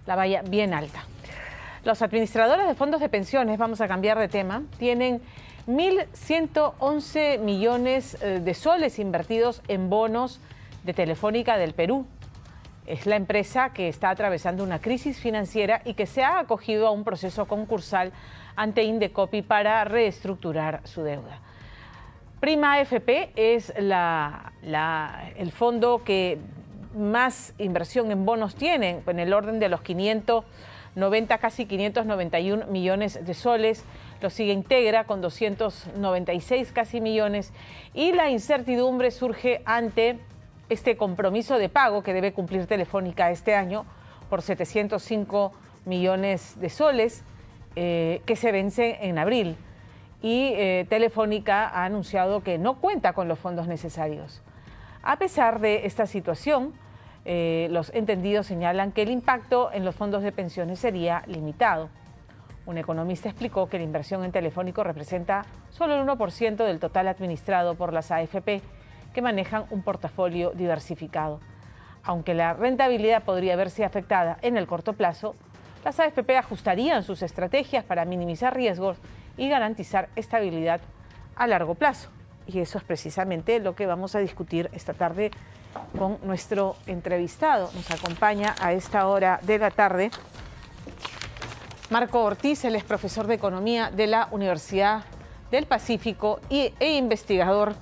la valla bien alta. Los administradores de fondos de pensiones, vamos a cambiar de tema, tienen 1.111 millones de soles invertidos en bonos de Telefónica del Perú. Es la empresa que está atravesando una crisis financiera y que se ha acogido a un proceso concursal ante Indecopi para reestructurar su deuda. Prima AFP es el fondo que más inversión en bonos tiene, en el orden de los 590, casi 591 millones de soles. Lo sigue Integra con 296 casi millones. Y la incertidumbre surge ante este compromiso de pago que debe cumplir Telefónica este año por 705 millones de soles que se vence en abril. Y Telefónica ha anunciado que no cuenta con los fondos necesarios. A pesar de esta situación, los entendidos señalan que el impacto en los fondos de pensiones sería limitado. Un economista explicó que la inversión en Telefónica representa solo el 1% del total administrado por las AFP, que manejan un portafolio diversificado. Aunque la rentabilidad podría verse afectada en el corto plazo, las AFP ajustarían sus estrategias para minimizar riesgos y garantizar estabilidad a largo plazo. Y eso es precisamente lo que vamos a discutir esta tarde con nuestro entrevistado. Nos acompaña a esta hora de la tarde Marco Ortiz, él es profesor de Economía de la Universidad del Pacífico e investigador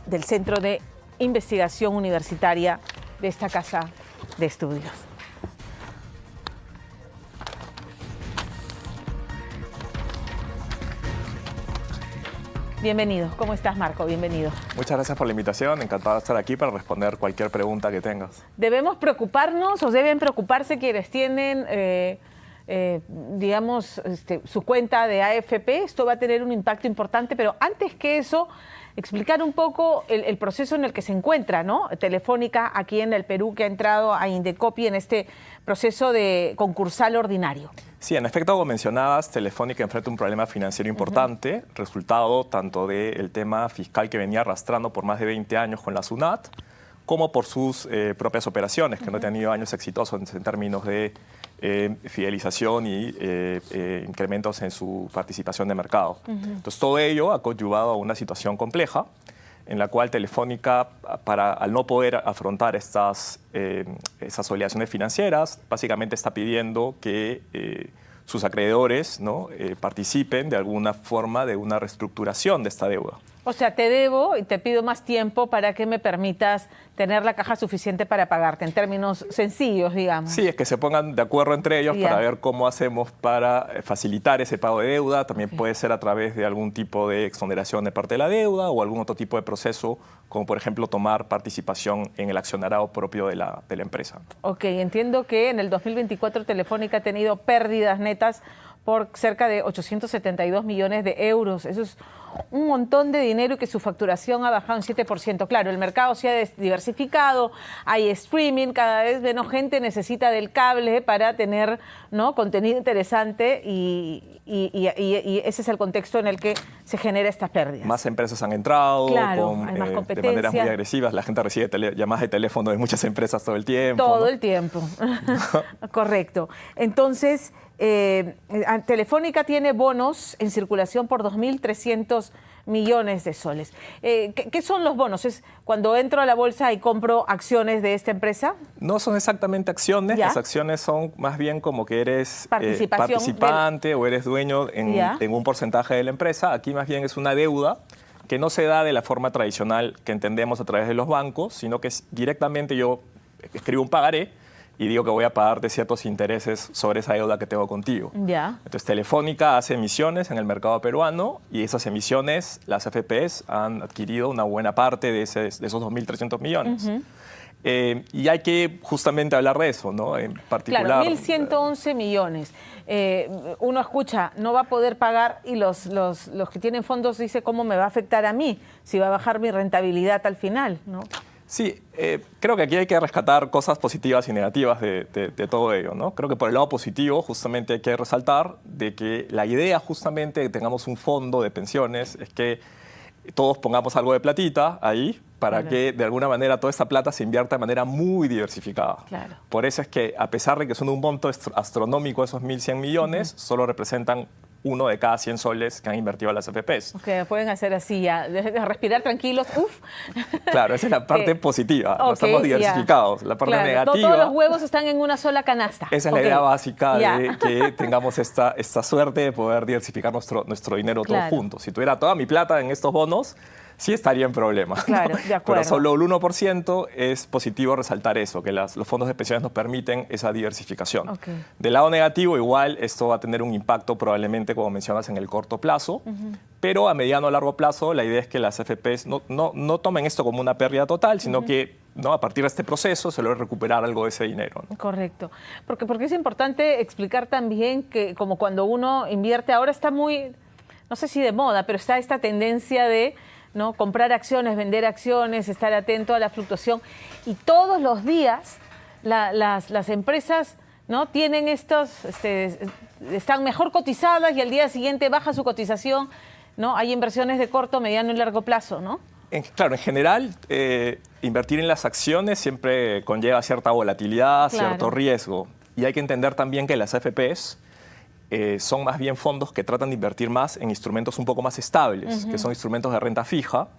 del Centro de Investigación Universitaria de esta casa de estudios. Bienvenido. ¿Cómo estás, Marco? Bienvenido. Muchas gracias por la invitación. Encantado de estar aquí para responder cualquier pregunta que tengas. ¿Debemos preocuparnos o deben preocuparse quienes tienen, digamos, su cuenta de AFP? Esto va a tener un impacto importante, pero antes que eso, explicar un poco el proceso en el que se encuentra, ¿no? Telefónica aquí en el Perú, que ha entrado a Indecopi en este proceso de concursal ordinario. Sí, en efecto, como mencionabas, Telefónica enfrenta un problema financiero importante, resultado tanto del tema fiscal que venía arrastrando por más de 20 años con la SUNAT, como por sus propias operaciones, que no han tenido años exitosos en términos de fidelización y incrementos en su participación de mercado. Entonces, todo ello ha coadyuvado a una situación compleja en la cual Telefónica, al no poder afrontar esas obligaciones financieras, básicamente está pidiendo que sus acreedores, ¿no?, participen de alguna forma de una reestructuración de esta deuda. O sea, te debo y te pido más tiempo para que me permitas tener la caja suficiente para pagarte, en términos sencillos, digamos. Sí, es que se pongan de acuerdo entre ellos para ver cómo hacemos para facilitar ese pago de deuda. También puede ser a través de algún tipo de exoneración de parte de la deuda o algún otro tipo de proceso, como por ejemplo tomar participación en el accionariado propio de la empresa. Ok, entiendo que en el 2024 Telefónica ha tenido pérdidas netas por cerca de 872 millones de euros. Eso es un montón de dinero y que su facturación ha bajado un 7%. Claro, el mercado se ha diversificado, hay streaming, cada vez menos gente necesita del cable para tener, ¿no?, contenido interesante y ese es el contexto en el que se genera estas pérdidas. Más empresas han entrado, claro, hay más competencia. De maneras muy agresivas. La gente recibe llamadas de teléfono de muchas empresas todo el tiempo. Todo, ¿no?, el tiempo. Correcto. Entonces, Telefónica tiene bonos en circulación por 2.300 millones de soles. ¿Qué son los bonos? ¿Es cuando entro a la bolsa y compro acciones de esta empresa? No son exactamente acciones. ¿Ya? Las acciones son más bien como que eres participante o eres dueño en un porcentaje de la empresa. Aquí más bien es una deuda que no se da de la forma tradicional que entendemos a través de los bancos, sino que directamente yo escribo un pagaré y digo que voy a pagarte ciertos intereses sobre esa deuda que tengo contigo. Ya. Entonces, Telefónica hace emisiones en el mercado peruano y esas emisiones, las AFPs, han adquirido una buena parte de esos 2.300 millones. Y hay que justamente hablar de eso, ¿no? En particular. Claro, 1.111 millones. Uno escucha, no va a poder pagar y los que tienen fondos dicen cómo me va a afectar a mí, si va a bajar mi rentabilidad al final, ¿no? Sí, creo que aquí hay que rescatar cosas positivas y negativas de todo ello, ¿no? Creo que por el lado positivo justamente hay que resaltar de que la idea justamente de que tengamos un fondo de pensiones es que todos pongamos algo de platita ahí para que de alguna manera toda esta plata se invierta de manera muy diversificada. Claro. Por eso es que a pesar de que son un monto astronómico esos 1.100 millones, solo representan 1 de cada 100 soles que han invertido las AFPs. Ok, pueden hacer así ya, de respirar tranquilos, uf. Claro, esa es la parte positiva, no estamos diversificados. La parte negativa... Todos los huevos están en una sola canasta. Esa es la idea básica de que tengamos esta suerte de poder diversificar nuestro dinero todos juntos. Si tuviera toda mi plata en estos bonos, sí estaría en problemas. Claro, de acuerdo. Pero solo el 1% es positivo resaltar eso, que los fondos de pensiones nos permiten esa diversificación. Okay. Del lado negativo, igual, esto va a tener un impacto probablemente, como mencionas, en el corto plazo, pero a mediano o largo plazo la idea es que las AFPs no tomen esto como una pérdida total, sino que a partir de este proceso se logra recuperar algo de ese dinero, ¿no? Correcto. Porque es importante explicar también que como cuando uno invierte, ahora está muy, no sé si de moda, pero está esta tendencia de... ¿no? Comprar acciones, vender acciones, estar atento a la fluctuación. Y todos los días las empresas, ¿no? Tienen están mejor cotizadas y al día siguiente baja su cotización, ¿no? Hay inversiones de corto, mediano y largo plazo, ¿no? Claro, en general, invertir en las acciones siempre conlleva cierta volatilidad, cierto riesgo. Y hay que entender también que las AFPs son más bien fondos que tratan de invertir más en instrumentos un poco más estables, que son instrumentos de renta fija.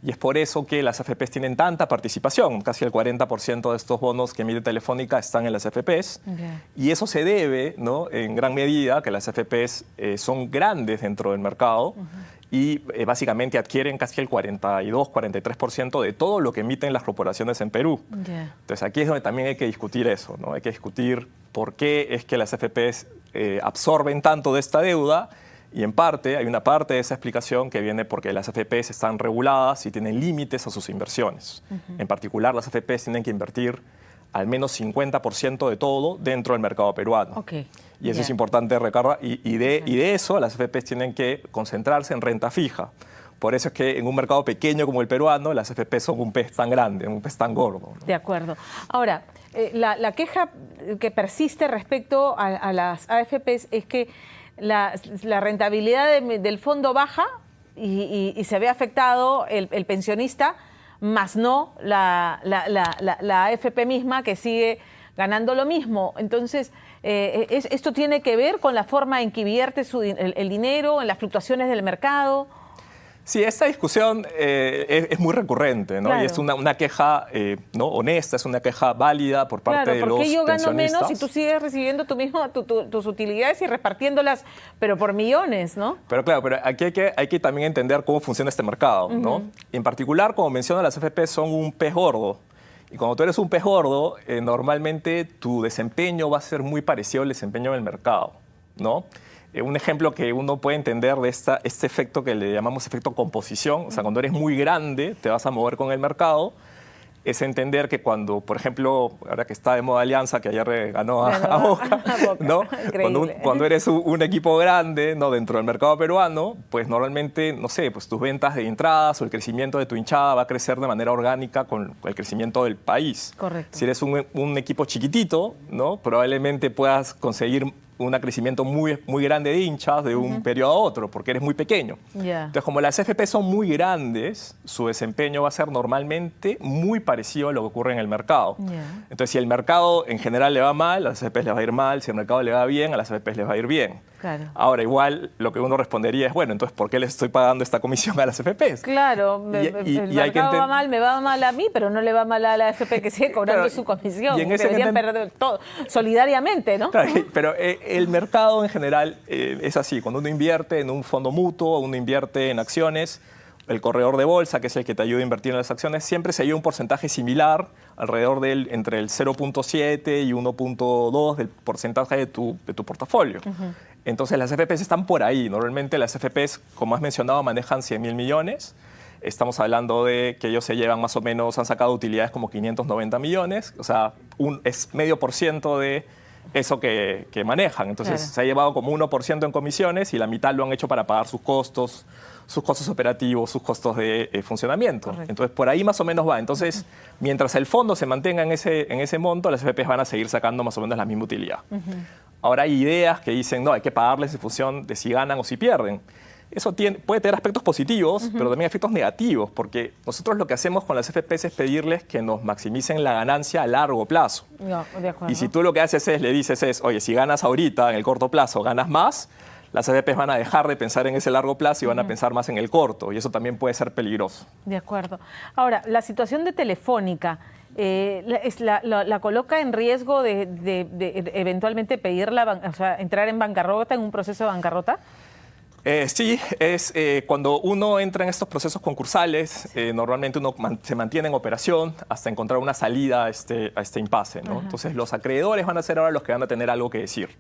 Y es por eso que las AFPs tienen tanta participación. Casi el 40% de estos bonos que emite Telefónica están en las AFPs. Y eso se debe, ¿no? En gran medida, que las AFPs son grandes dentro del mercado y básicamente adquieren casi el 42-43% de todo lo que emiten las corporaciones en Perú. Entonces aquí es donde también hay que discutir eso, ¿no? Hay que discutir por qué es que las AFPs absorben tanto de esta deuda. Y en parte, hay una parte de esa explicación que viene porque las AFPs están reguladas y tienen límites a sus inversiones. En particular, las AFPs tienen que invertir al menos 50% de todo dentro del mercado peruano. Y eso es importante recordar. Y de eso, las AFPs tienen que concentrarse en renta fija. Por eso es que en un mercado pequeño como el peruano, las AFPs son un pez tan grande, un pez tan gordo, ¿no? De acuerdo. Ahora, la queja que persiste respecto a las AFPs es que la rentabilidad del fondo baja y se ve afectado el pensionista, más no la AFP misma, que sigue ganando lo mismo. Entonces, ¿esto tiene que ver con la forma en que invierte el dinero, en las fluctuaciones del mercado? Sí, esta discusión es muy recurrente, ¿no? Claro. Y es una queja ¿no? honesta, es una queja válida por parte de los pensionistas. ¿Por qué yo gano menos y tú sigues recibiendo tus utilidades y repartiéndolas, pero por millones, ¿no? Pero claro, aquí hay que también entender cómo funciona este mercado, ¿no? En particular, como menciona, las AFP son un pez gordo. Y cuando tú eres un pez gordo, normalmente tu desempeño va a ser muy parecido al desempeño del mercado, ¿no? Un ejemplo que uno puede entender de este efecto que le llamamos efecto composición, o sea, cuando eres muy grande, te vas a mover con el mercado, es entender que cuando, por ejemplo, ahora que está de moda Alianza, que ayer ganó a Boca, ¿no? Cuando eres un equipo grande, ¿no? Dentro del mercado peruano, pues normalmente, no sé, pues tus ventas de entradas o el crecimiento de tu hinchada va a crecer de manera orgánica con el crecimiento del país. Correcto. Si eres un equipo chiquitito, ¿no? Probablemente puedas conseguir un crecimiento muy grande de hinchas de un periodo a otro, porque eres muy pequeño. Entonces, como las AFP son muy grandes, su desempeño va a ser normalmente muy parecido a lo que ocurre en el mercado. Entonces, si el mercado en general le va mal, a las AFP les va a ir mal. Si el mercado le va bien, a las AFP les va a ir bien. Claro. Ahora, igual, lo que uno respondería es, bueno, entonces, ¿por qué les estoy pagando esta comisión a las AFPs? Claro, el mercado va mal, me va mal a mí, pero no le va mal a la AFP que sigue cobrando su comisión. Deberían perder todo solidariamente, ¿no? Claro, pero el mercado en general es así. Cuando uno invierte en un fondo mutuo, uno invierte en acciones, el corredor de bolsa, que es el que te ayuda a invertir en las acciones, siempre se lleva un porcentaje similar, alrededor entre el 0.7 y 1.2 del porcentaje de tu portafolio. Entonces las AFPs están por ahí. Normalmente las AFPs, como has mencionado, manejan 100.000 millones. Estamos hablando de que ellos se llevan más o menos, han sacado utilidades como 590 millones. O sea, es 0.5% de eso que manejan. Entonces se ha llevado como 1% en comisiones y la mitad lo han hecho para pagar sus costos operativos, sus costos de funcionamiento. Correcto. Entonces por ahí más o menos va. Entonces mientras el fondo se mantenga en ese monto, las AFPs van a seguir sacando más o menos la misma utilidad. Ahora hay ideas que dicen, no, hay que pagarles en función de si ganan o si pierden. Eso puede tener aspectos positivos, pero también efectos negativos, porque nosotros lo que hacemos con las FPs es pedirles que nos maximicen la ganancia a largo plazo. No, de acuerdo. Y si tú lo que haces es, le dices, oye, si ganas ahorita, en el corto plazo, ganas más, las FPs van a dejar de pensar en ese largo plazo y van a pensar más en el corto, y eso también puede ser peligroso. De acuerdo. Ahora, la situación de Telefónica, ¿la coloca en riesgo de eventualmente pedirla, o sea, entrar en bancarrota, en un proceso de bancarrota? Sí, cuando uno entra en estos procesos concursales, normalmente uno se mantiene en operación hasta encontrar una salida a este impasse, ¿no? Entonces, los acreedores van a ser ahora los que van a tener algo que decir.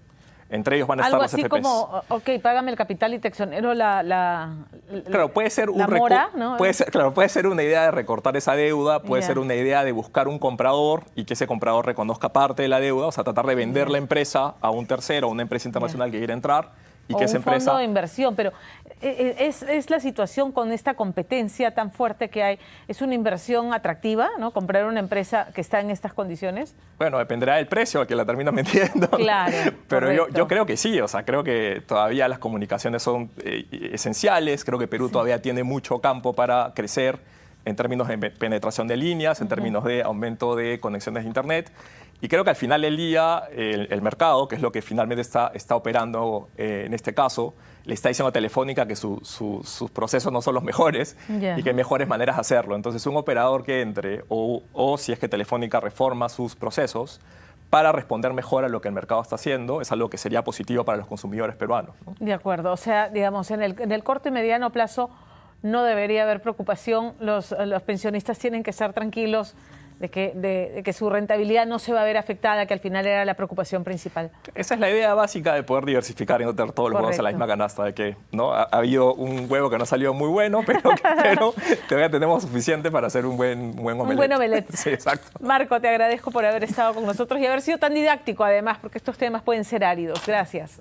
Entre ellos van a estar los FPs. Algo así como, ok, págame el capital y te exonero claro, puede ser la mora, ¿no? Puede ser una idea de recortar esa deuda, puede ser una idea de buscar un comprador y que ese comprador reconozca parte de la deuda, o sea, tratar de vender la empresa a un tercero, a una empresa internacional que quiera entrar. Y que esa empresa... fondo de inversión, pero es la situación con esta competencia tan fuerte que hay. ¿Es una inversión atractiva, ¿no? Comprar una empresa que está en estas condiciones? Bueno, dependerá del precio al que la termina vendiendo. Claro. Pero yo creo que sí, o sea, creo que todavía las comunicaciones son esenciales, creo que Perú todavía tiene mucho campo para crecer en términos de penetración de líneas, en términos de aumento de conexiones de Internet. Y creo que al final del día el mercado, que es lo que finalmente está operando en este caso, le está diciendo a Telefónica que sus procesos no son los mejores y que hay mejores maneras de hacerlo. Entonces, un operador que entre o si es que Telefónica reforma sus procesos para responder mejor a lo que el mercado está haciendo, es algo que sería positivo para los consumidores peruanos, ¿no? De acuerdo. O sea, digamos, en el corto y mediano plazo no debería haber preocupación. Los pensionistas tienen que estar tranquilos de que su rentabilidad no se va a ver afectada, que al final era la preocupación principal. Esa es la idea básica de poder diversificar y no tener todos los huevos en la misma canasta, de que ¿no? ha habido un huevo que no salió muy bueno, pero todavía tenemos suficiente para hacer un buen omelette. Un buen omelette. Sí, exacto. Marco, te agradezco por haber estado con nosotros y haber sido tan didáctico además, porque estos temas pueden ser áridos. Gracias.